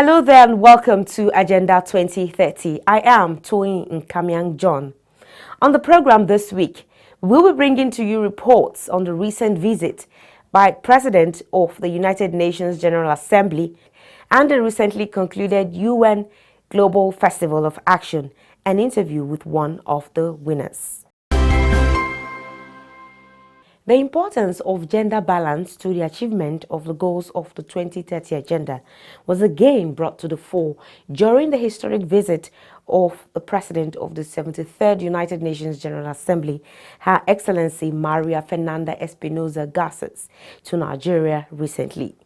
Hello there and welcome to Agenda 2030. I am Toyin Nkamiang John. On the program this week, we will bring to you reports on the recent visit by President of the United Nations General Assembly and the recently concluded UN Global Festival of Action, an interview with one of the winners. The importance of gender balance to the achievement of the goals of the 2030 Agenda was again brought to the fore during the historic visit of the President of the 73rd United Nations General Assembly, Her Excellency Maria Fernanda Espinosa Garces, to Nigeria recently.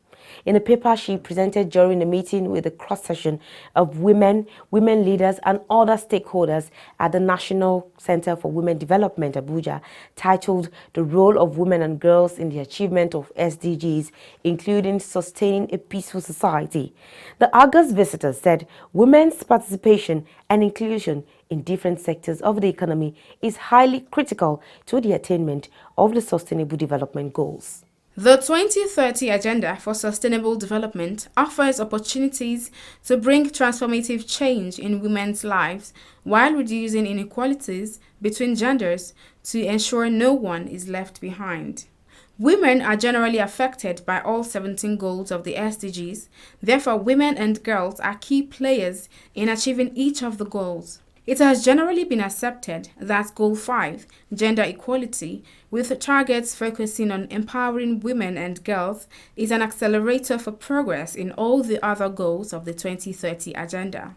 In a paper she presented during a meeting with a cross-section of women leaders and other stakeholders at the National Center for Women Development, Abuja, titled The Role of Women and Girls in the Achievement of SDGs, including Sustaining a Peaceful Society. The August visitor said women's participation and inclusion in different sectors of the economy is highly critical to the attainment of the Sustainable Development Goals. The 2030 Agenda for Sustainable Development offers opportunities to bring transformative change in women's lives while reducing inequalities between genders to ensure no one is left behind. Women are generally affected by all 17 goals of the SDGs, therefore women and girls are key players in achieving each of the goals. It has generally been accepted that Goal 5, Gender Equality, with targets focusing on empowering women and girls, is an accelerator for progress in all the other goals of the 2030 Agenda.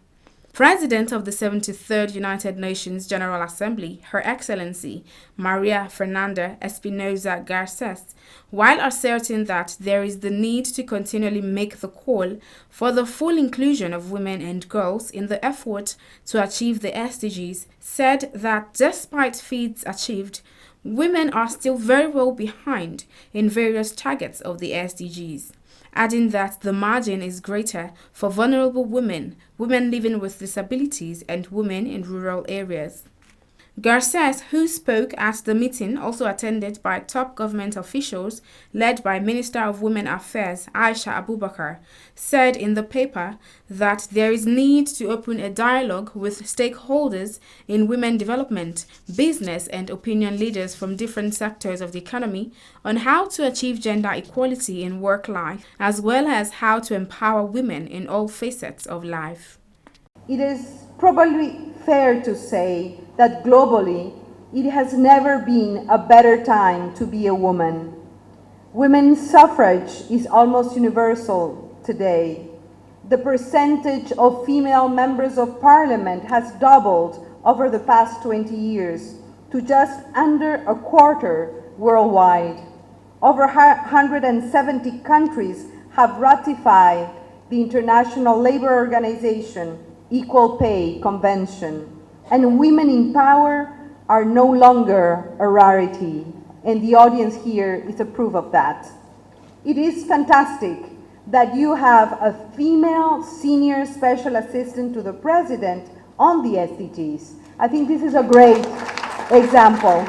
President of the 73rd United Nations General Assembly, Her Excellency Maria Fernanda Espinosa Garces, while asserting that there is the need to continually make the call for the full inclusion of women and girls in the effort to achieve the SDGs, said that despite feats achieved, women are still very well behind in various targets of the SDGs, adding that the margin is greater for vulnerable women, women living with disabilities, and women in rural areas. Garces, who spoke at the meeting, also attended by top government officials led by Minister of Women Affairs Aisha Abubakar, said in the paper that there is need to open a dialogue with stakeholders in women development, business and opinion leaders from different sectors of the economy on how to achieve gender equality in work life, as well as how to empower women in all facets of life. It is probably fair to say that globally, it has never been a better time to be a woman. Women's suffrage is almost universal today. The percentage of female members of parliament has doubled over the past 20 years to just under a quarter worldwide. Over 170 countries have ratified the International Labour Organization Equal Pay Convention, and women in power are no longer a rarity, and the audience here is a proof of that. It is fantastic that you have a female senior special assistant to the president on the SDGs. I think this is a great example.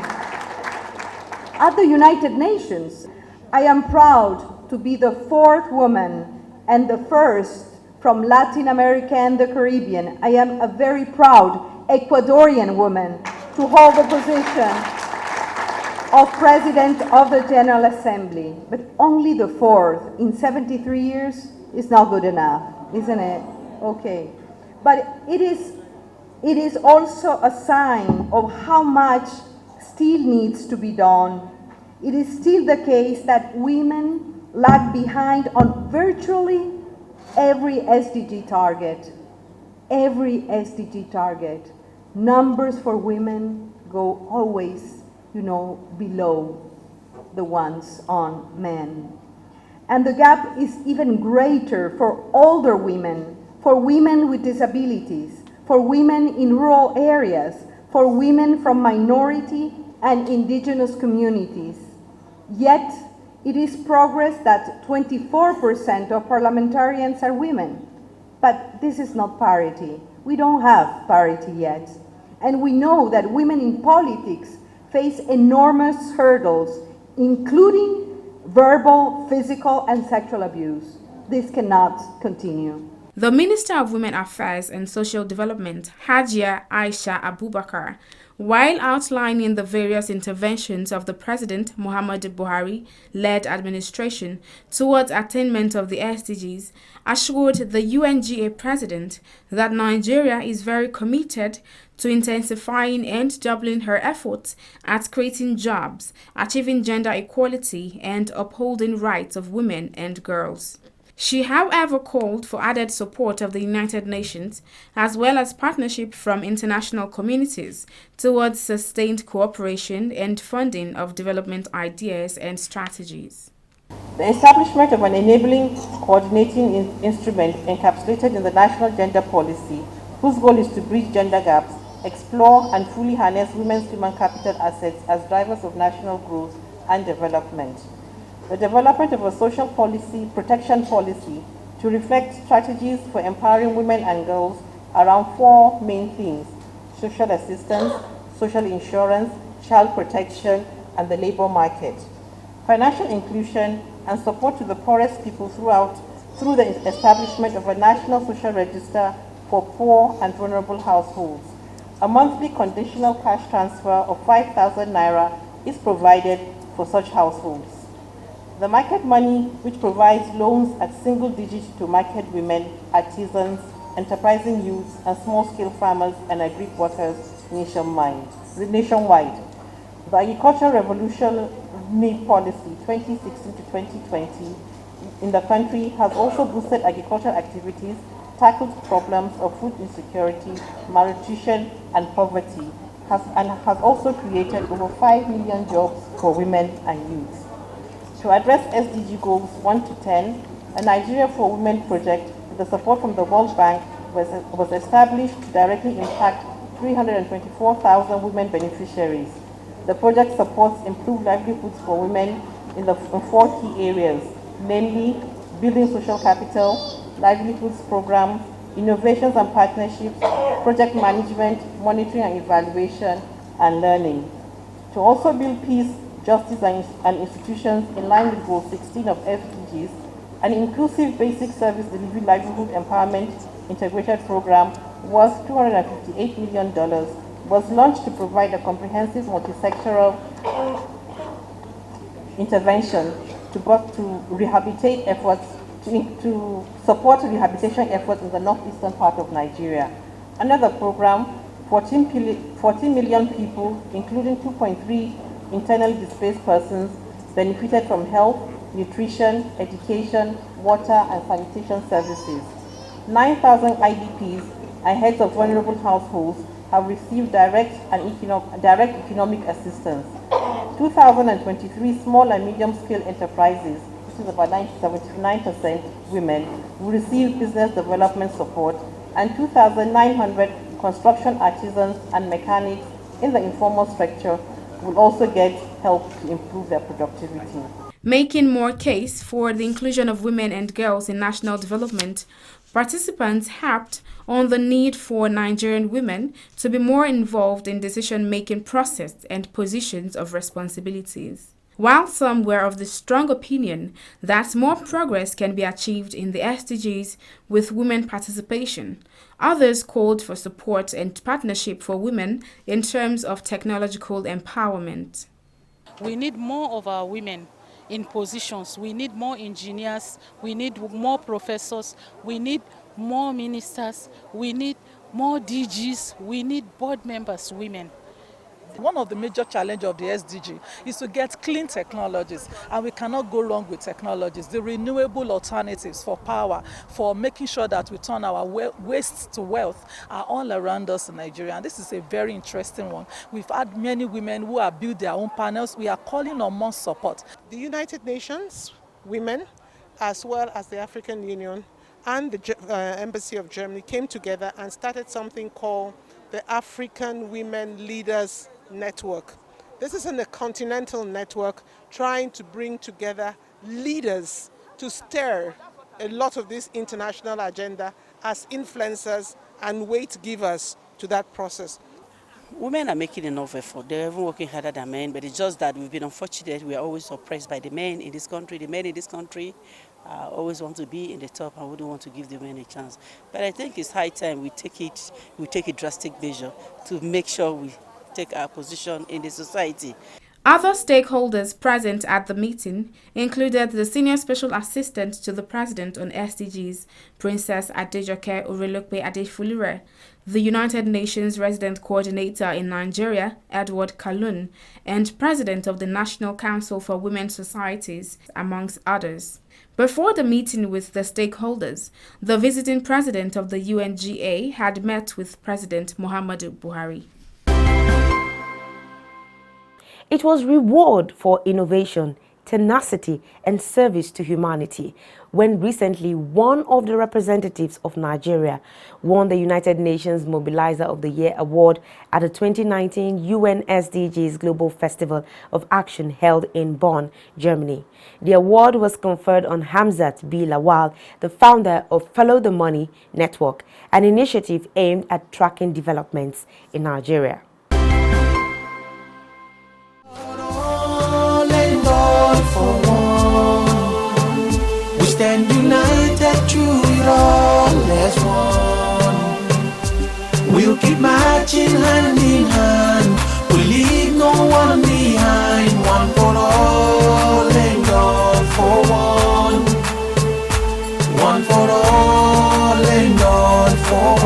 At the United Nations, I am proud to be the fourth woman and the first from Latin America and the Caribbean. I am a very proud Ecuadorian woman to hold the position of President of the General Assembly, but only the fourth in 73 years is not good enough, isn't it? Okay. But it is also a sign of how much still needs to be done. It is still the case that women lag behind on virtually every SDG target. Every SDG target. Numbers for women go always, below the ones on men. And the gap is even greater for older women, for women with disabilities, for women in rural areas, for women from minority and indigenous communities. Yet, it is progress that 24% of parliamentarians are women. But this is not parity. We don't have parity yet. And we know that women in politics face enormous hurdles, including verbal, physical, and sexual abuse. This cannot continue. The Minister of Women Affairs and Social Development, Hajia Aisha Abubakar, while outlining the various interventions of the President Muhammadu Buhari-led administration towards attainment of the SDGs, assured the UNGA President that Nigeria is very committed to intensifying and doubling her efforts at creating jobs, achieving gender equality, and upholding rights of women and girls. She, however, called for added support of the United Nations as well as partnership from international communities towards sustained cooperation and funding of development ideas and strategies. The establishment of an enabling coordinating instrument encapsulated in the National Gender Policy, whose goal is to bridge gender gaps, explore and fully harness women's human capital assets as drivers of national growth and development. The development of a social policy, protection policy, to reflect strategies for empowering women and girls around four main themes: social assistance, social insurance, child protection, and the labor market. Financial inclusion and support to the poorest people through the establishment of a national social register for poor and vulnerable households. A monthly conditional cash transfer of 5,000 naira is provided for such households. The market money, which provides loans at single digits to market women, artisans, enterprising youths, and small-scale farmers and agric workers nationwide. The Agricultural Revolutionary Policy 2016 to 2020 in the country has also boosted agricultural activities, tackled problems of food insecurity, malnutrition, and poverty, and has also created over 5 million jobs for women and youth. To address SDG goals 1 to 10, a Nigeria for Women project with the support from the World Bank was established to directly impact 324,000 women beneficiaries. The project supports improved livelihoods for women in four key areas, namely building social capital, livelihoods programs, innovations and partnerships, project management, monitoring and evaluation, and learning. To also build peace, justice, and institutions in line with Goal 16 of SDGs, an inclusive basic service delivery livelihood empowerment integrated program worth $258 million was launched to provide a comprehensive multi-sectoral intervention to rehabilitate efforts, to support rehabilitation efforts in the northeastern part of Nigeria. Another program, 14 million people, including 2.3 internally displaced persons, benefited from health, nutrition, education, water, and sanitation services. 9,000 IDPs and heads of vulnerable households have received direct economic assistance. 2,023 small and medium-scale enterprises, which is about 79% women, will receive business development support, and 2,900 construction artisans and mechanics in the informal sector will also get help to improve their productivity. Making more case for the inclusion of women and girls in national development, participants harped on the need for Nigerian women to be more involved in decision-making process and positions of responsibilities. While some were of the strong opinion that more progress can be achieved in the SDGs with women participation, others called for support and partnership for women in terms of technological empowerment. We need more of our women in positions. We need more engineers. We need more professors. We need more ministers. We need more DGs. We need board members, women. One of the major challenges of the SDG is to get clean technologies, and we cannot go wrong with technologies. The renewable alternatives for power, for making sure that we turn our waste to wealth are all around us in Nigeria, and this is a very interesting one. We've had many women who have built their own panels. We are calling on more support. The United Nations women, as well as the African Union and the Embassy of Germany came together and started something called the African Women Leaders Network. This is a continental network trying to bring together leaders to steer a lot of this international agenda as influencers and weight givers to that process. Women are making enough effort. They're even working harder than men, but it's just that we've been unfortunate. We are always oppressed by the men in this country. The men in this country I always want to be in the top. I wouldn't want to give the men a chance. But I think it's high time we take a drastic measure to make sure we take our position in the society. Other stakeholders present at the meeting included the Senior Special Assistant to the President on SDGs, Princess Adejoke Orelokpe Adefulire, the United Nations Resident Coordinator in Nigeria, Edward Kalun, and President of the National Council for Women Societies, amongst others. Before the meeting with the stakeholders, the visiting president of the UNGA had met with President Muhammadu Buhari. It was reward for innovation, tenacity, and service to humanity when recently one of the representatives of Nigeria won the United Nations Mobilizer of the Year award at the 2019 UN SDGs Global Festival of Action held in Bonn, Germany. The award was conferred on Hamzat B. Lawal, the founder of Follow the Money Network, an initiative aimed at tracking developments in Nigeria. We stand united through it all as one. We'll keep marching hand in hand. We'll leave no one behind. One for all and all for one. One for all and all for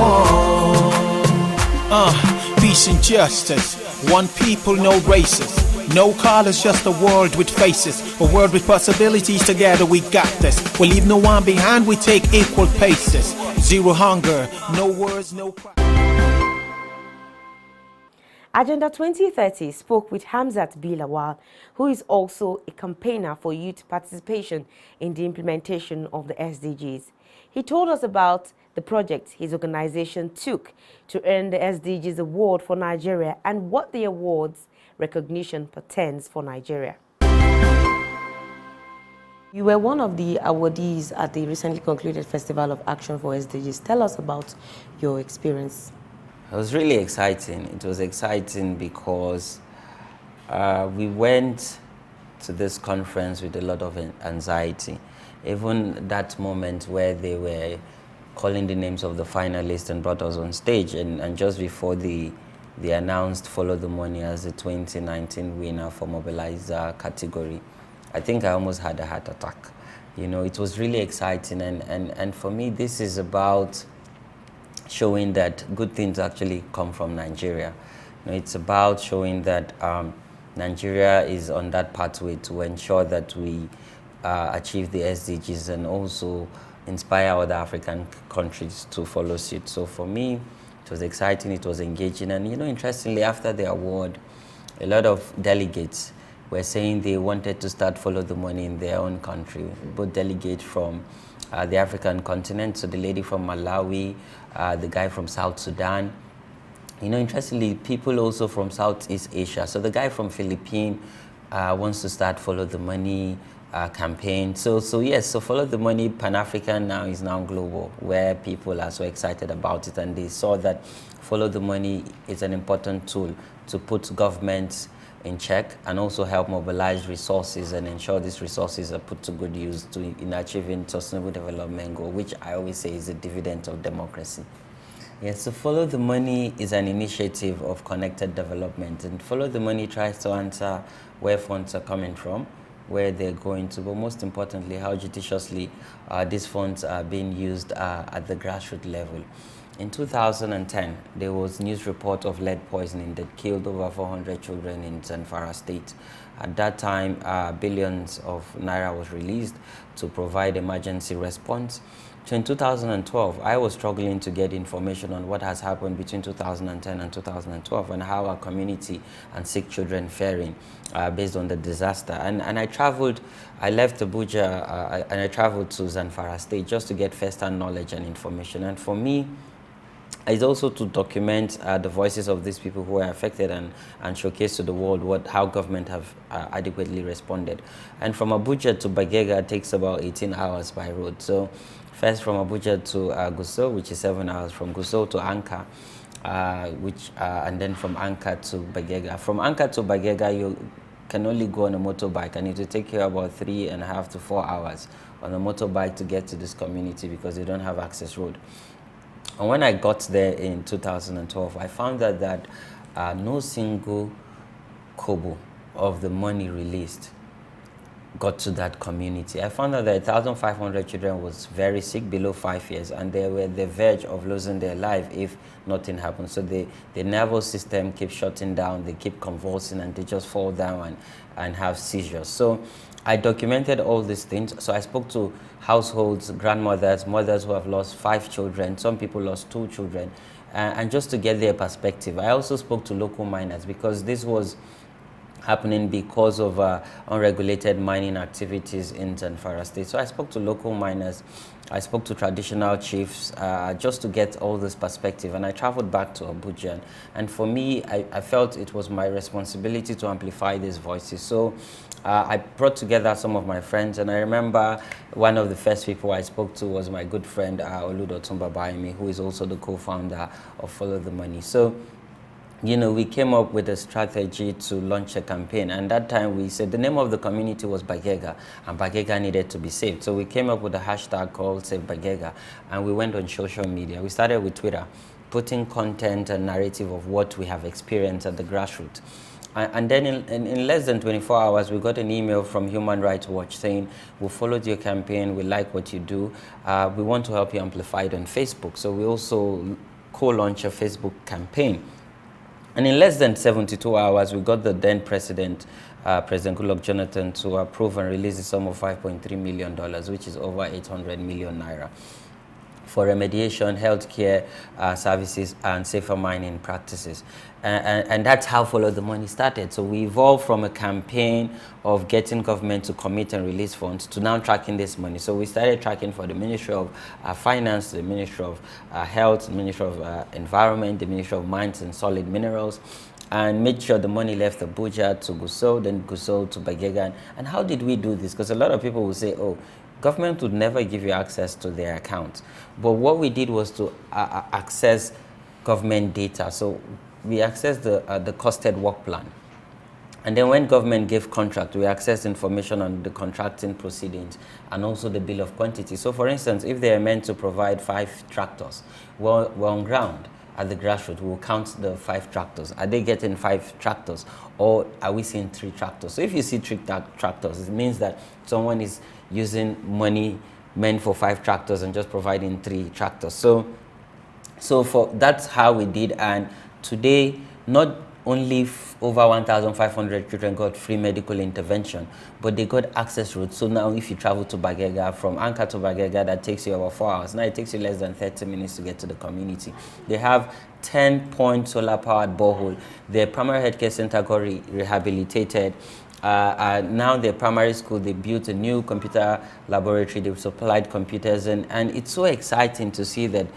one. Peace and justice. One people, no races. No colors, just a world with faces. A world with possibilities, together we got this. We'll leave no one behind, we take equal paces. Zero hunger, no words, no crime. Agenda 2030 spoke with Hamzat B. Lawal, who is also a campaigner for youth participation in the implementation of the SDGs. He told us about the project his organization took to earn the SDGs Award for Nigeria and what the award's recognition portends for Nigeria. You were one of the awardees at the recently concluded Festival of Action for SDGs. Tell us about your experience. It was really exciting. It was exciting because we went to this conference with a lot of anxiety. Even that moment where they were calling the names of the finalists and brought us on stage, and just before they announced Follow the Money as the 2019 winner for Mobilizer category, I think I almost had a heart attack. You know, it was really exciting, and for me this is about showing that good things actually come from Nigeria. You know, it's about showing that Nigeria is on that pathway to ensure that we achieve the SDGs and also inspire other African countries to follow suit. So for me, it was exciting, it was engaging, and you know, interestingly, after the award, a lot of delegates were saying they wanted to start Follow the Money in their own country, both delegates from the African continent, so the lady from Malawi, the guy from South Sudan. You know, interestingly, people also from Southeast Asia. So the guy from Philippines wants to start Follow the Money campaign. So yes, so Follow the Money Pan-African now is now global, where people are so excited about it, and they saw that Follow the Money is an important tool to put governments in check and also help mobilize resources and ensure these resources are put to good use in achieving sustainable development goal, which I always say is a dividend of democracy. Yes, so Follow the Money is an initiative of connected development, and Follow the Money tries to answer where funds are coming from, where they're going to, but most importantly, how judiciously these funds are being used at the grassroots level. In 2010, there was news report of lead poisoning that killed over 400 children in Zamfara state. At that time, billions of naira was released to provide emergency response. So in 2012, I was struggling to get information on what has happened between 2010 and 2012 and how our community and sick children faring based on the disaster. And I traveled, I left Abuja and I traveled to Zamfara state just to get first-hand knowledge and information. And for me, it's also to document the voices of these people who are affected and showcase to the world how government have adequately responded. And from Abuja to Bagega takes about 18 hours by road. So first from Abuja to Gusau, which is 7 hours, from Gusau to Anka, and then from Anka to Bagega. From Anka to Bagega, you can only go on a motorbike, and it will take you about 3.5 to 4 hours on a motorbike to get to this community because they don't have access road. And when I got there in 2012, I found out that no single kobo of the money released got to that community. I found out that 1,500 children was very sick, below 5 years, and they were at the verge of losing their life if nothing happened. So the nervous system keeps shutting down, they keep convulsing, and they just fall down and have seizures. So I documented all these things. So I spoke to households, grandmothers, mothers who have lost 5 children. Some people lost 2 children. And just to get their perspective. I also spoke to local miners because this was happening because of unregulated mining activities in Zamfara State. So I spoke to local miners, I spoke to traditional chiefs just to get all this perspective, and I traveled back to Abuja. And for me, I felt it was my responsibility to amplify these voices. So I brought together some of my friends, and I remember one of the first people I spoke to was my good friend Oludotumba Baimi, who is also the co-founder of Follow the Money. So we came up with a strategy to launch a campaign, and that time we said the name of the community was Bagega, and Bagega needed to be saved. So we came up with a hashtag called Save Bagega, and we went on social media. We started with Twitter, putting content and narrative of what we have experienced at the grassroots. And then in less than 24 hours, we got an email from Human Rights Watch saying, we followed your campaign, we like what you do, we want to help you amplify it on Facebook. So we also co-launched a Facebook campaign. And in less than 72 hours, we got the then President Goodluck Jonathan, to approve and release the sum of $5.3 million, which is over 800 million naira, for remediation, healthcare services, and safer mining practices. And that's how Follow the Money started. So we evolved from a campaign of getting government to commit and release funds to now tracking this money. So we started tracking for the Ministry of Finance, the Ministry of Health, the Ministry of Environment, the Ministry of Mines and Solid Minerals, and made sure the money left Abuja to Gusau, then Gusau to Bagega. And how did we do this? Because a lot of people will say, oh, government would never give you access to their account. But what we did was to access government data. So we accessed the costed work plan. And then when government gave contract, we accessed information on the contracting proceedings and also the bill of quantity. So for instance, if they are meant to provide 5 tractors, we're on ground at the grassroots, we'll count the 5 tractors. Are they getting 5 tractors, or are we seeing 3 tractors? So if you see 3 tractors, it means that someone is using money meant for 5 tractors and just providing 3 tractors. So that's how we did. And today, not only over 1,500 children got free medical intervention, but they got access routes. So now if you travel to Bagega, from Anka to Bagega, that takes you about 4 hours. Now it takes you less than 30 minutes to get to the community. They have 10-point solar-powered borehole. Their primary healthcare center got rehabilitated. Now their primary school, they built a new computer laboratory. They've supplied computers, and it's so exciting to see that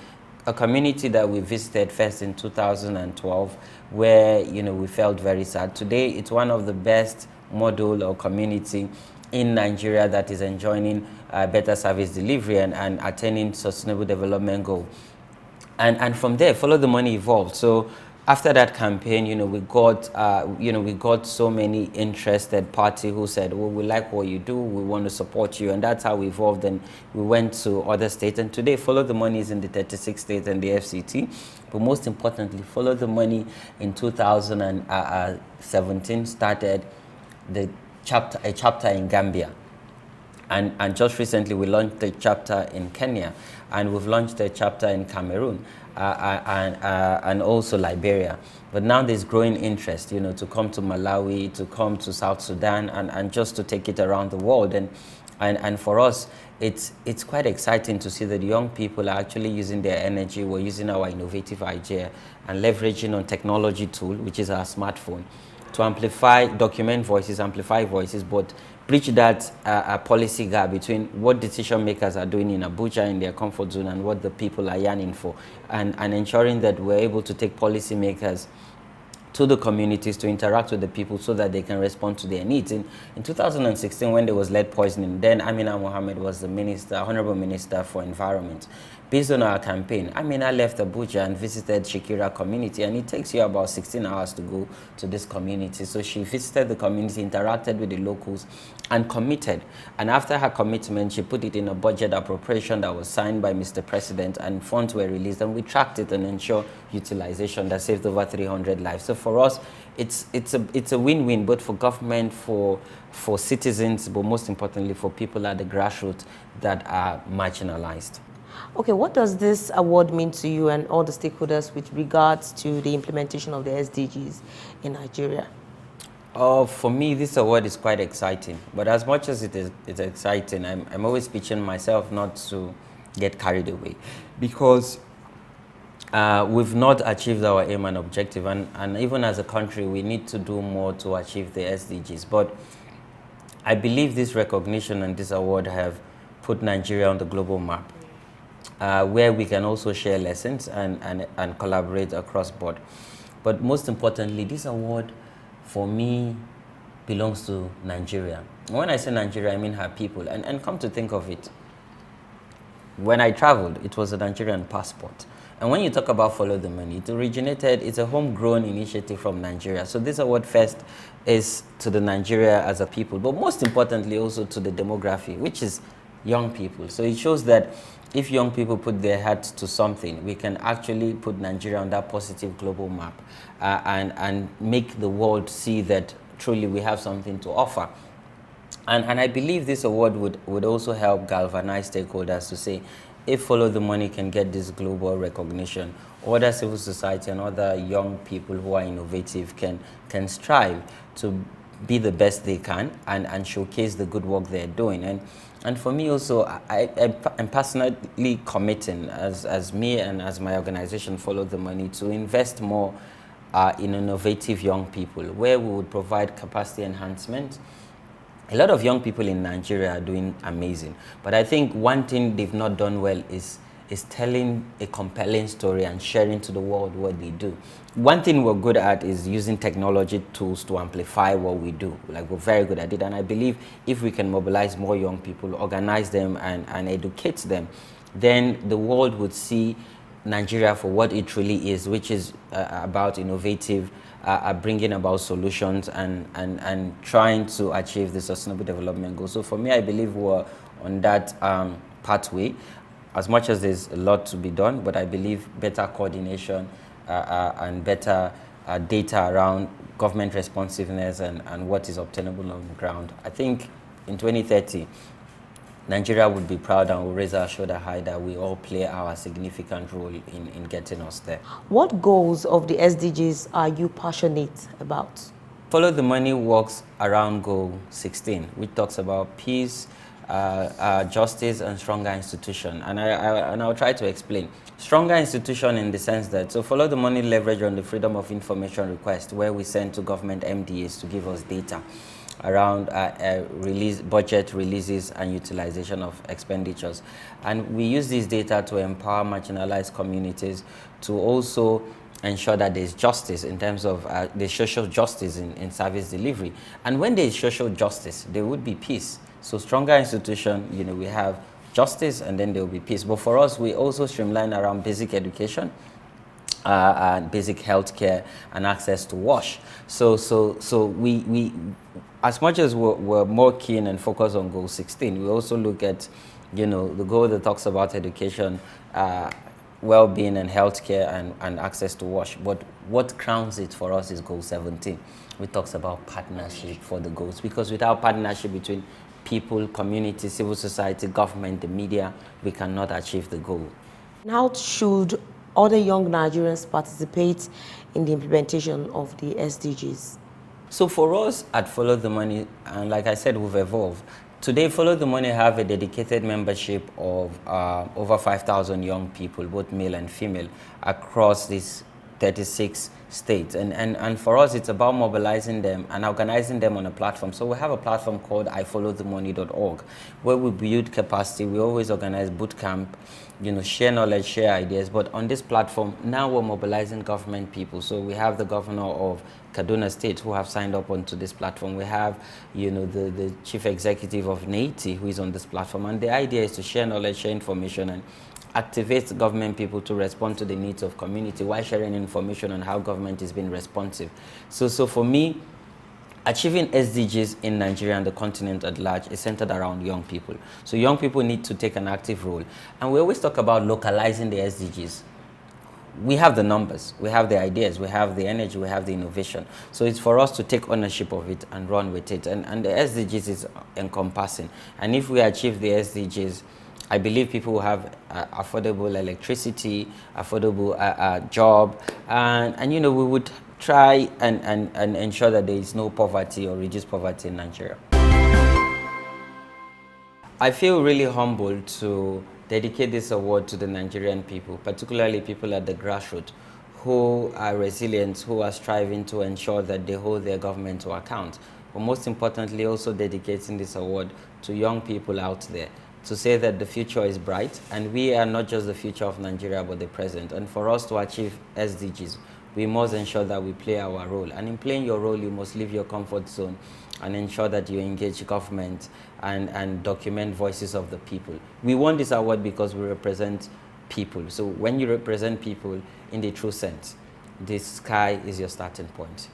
a community that we visited first in 2012, where we felt very sad. Today, it's one of the best model or community in Nigeria that is enjoying better service delivery and attaining sustainable development goal. And from there, Follow the Money evolved. So after that campaign, we got so many interested parties who said, well, we like what you do, we want to support you, and that's how we evolved. And we went to other states, and today Follow the Money is in the 36 states and the FCT. But most importantly, Follow the Money in 2017 started a chapter in Gambia. And just recently we launched a chapter in Kenya, and we've launched a chapter in Cameroon and also Liberia. But now there's growing interest, to come to Malawi, to come to South Sudan, and just to take it around the world. And for us, it's quite exciting to see that young people are actually using their energy. We're using our innovative idea and leveraging on technology tool, which is our smartphone, to document voices, amplify voices, but bridge that policy gap between what decision makers are doing in Abuja in their comfort zone and what the people are yearning for, and ensuring that we're able to take policy makers to the communities to interact with the people so that they can respond to their needs. In 2016, when there was lead poisoning, then Amina Mohammed was the minister, Honorable Minister for Environment. Based on our campaign, Amina left Abuja and visited Shakira community, and it takes you about 16 hours to go to this community. So she visited the community, interacted with the locals, and committed. And after her commitment, she put it in a budget appropriation that was signed by Mr. President, and funds were released, and we tracked it and ensured utilization that saved over 300 lives. So for us, it's a win-win, both for government, for citizens, but most importantly for people at the grassroots that are marginalized. Okay, what does this award mean to you and all the stakeholders with regards to the implementation of the SDGs in Nigeria? For me, this award is quite exciting. But as much as it's exciting, I'm always pitching myself not to get carried away, because we've not achieved our aim and objective. And even as a country, we need to do more to achieve the SDGs. But I believe this recognition and this award have put Nigeria on the global map, where we can also share lessons and collaborate across board. But most importantly, this award, for me, belongs to Nigeria. When I say Nigeria, I mean her people. And come to think of it, when I traveled, it was a Nigerian passport. And when you talk about Follow the Money, it's a homegrown initiative from Nigeria. So this award first is to the Nigeria as a people, but most importantly also to the demography, which is young people. So it shows that if young people put their hearts to something, we can actually put Nigeria on that positive global map and make the world see that truly we have something to offer. And I believe this award would also help galvanize stakeholders to say, if Follow the Money can get this global recognition, other civil society and other young people who are innovative can strive to be the best they can and showcase the good work they're doing. And for me also, I'm personally committing, as me and as my organization Follow the Money, to invest more in innovative young people, where we would provide capacity enhancement. A lot of young people in Nigeria are doing amazing, but I think one thing they've not done well is telling a compelling story and sharing to the world what they do. One thing we're good at is using technology tools to amplify what we do. Like, we're very good at it, and I believe if we can mobilize more young people, organize them and educate them, then the world would see Nigeria for what it truly is, which is about innovative, bringing about solutions and trying to achieve the Sustainable Development Goals. So for me, I believe we're on that pathway. As much as there's a lot to be done, but I believe better coordination and better data around government responsiveness and what is obtainable on the ground. I think in 2030, Nigeria would be proud and will raise our shoulder high that we all play our significant role in getting us there. What goals of the SDGs are you passionate about? Follow the Money works around Goal 16, which talks about peace, justice, and stronger institution. And I'll try to explain. Stronger institution in the sense that, so Follow the Money leverage on the freedom of information request, where we send to government MDAs to give us data around budget releases and utilization of expenditures. And we use this data to empower marginalized communities, to also ensure that there's justice in terms of the social justice in service delivery. And when there's social justice, there would be peace. So stronger institution, we have justice and then there will be peace. But for us, we also streamline around basic education, and basic healthcare and access to wash. So we as much as we're more keen and focused on Goal 16, we also look at, the goal that talks about education, well-being and healthcare and access to wash. But what crowns it for us is Goal 17, which talks about partnership for the goals. Because without partnership between people, community, civil society, government, the media, we cannot achieve the goal. How should other young Nigerians participate in the implementation of the SDGs? So for us at Follow the Money, and like I said, we've evolved. Today, Follow the Money have a dedicated membership of over 5,000 young people, both male and female, across these 36 states. And for us, it's about mobilizing them and organizing them on a platform. So we have a platform called ifollowthemoney.org, where we build capacity. We always organize boot camp, share knowledge, share ideas. But on this platform, now we're mobilizing government people. So we have the governor of Kaduna State who have signed up onto this platform. We have, the chief executive of NAITI who is on this platform. And the idea is to share knowledge, share information, and activate government people to respond to the needs of community while sharing information on how government is being responsive. So for me, achieving SDGs in Nigeria and the continent at large is centered around young people. So young people need to take an active role. And we always talk about localizing the SDGs. We have the numbers, we have the ideas, we have the energy, we have the innovation. So it's for us to take ownership of it and run with it. And the SDGs is encompassing. And if we achieve the SDGs, I believe people will have affordable electricity, affordable job, and you know, we would try and ensure that there is no poverty or reduce poverty in Nigeria. I feel really humbled to dedicate this award to the Nigerian people, particularly people at the grassroots who are resilient, who are striving to ensure that they hold their government to account. But most importantly, also dedicating this award to young people out there to say that the future is bright, and we are not just the future of Nigeria, but the present. And for us to achieve SDGs, we must ensure that we play our role. And in playing your role, you must leave your comfort zone and ensure that you engage government and document voices of the people. We won this award because we represent people. So when you represent people in the true sense, the sky is your starting point.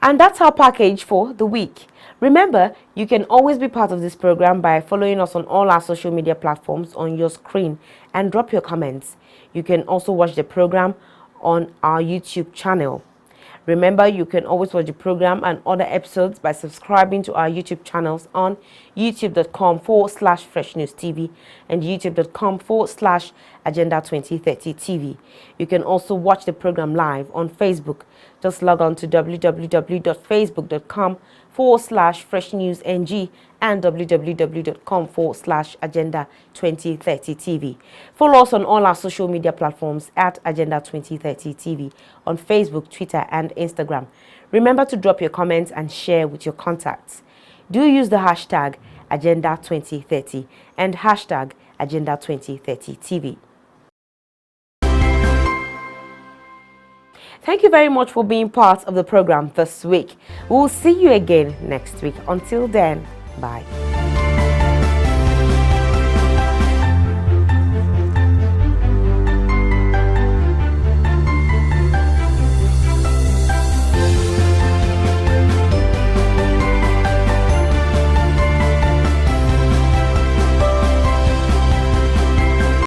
And that's our package for the week. Remember, you can always be part of this program by following us on all our social media platforms on your screen and drop your comments. You can also watch the program on our YouTube channel. Remember, you can always watch the program and other episodes by subscribing to our YouTube channels on youtube.com/FreshNewsTV and youtube.com/Agenda 2030 TV. You can also watch the program live on Facebook. Just log on to www.facebook.com/FreshNewsNG and www.com/Agenda 2030 TV. Follow us on all our social media platforms at Agenda 2030 TV on Facebook, Twitter, and Instagram. Remember to drop your comments and share with your contacts. Do use the hashtag Agenda 2030 and hashtag Agenda 2030 TV. Thank you very much for being part of the program this week. We will see you again next week. Until then, bye.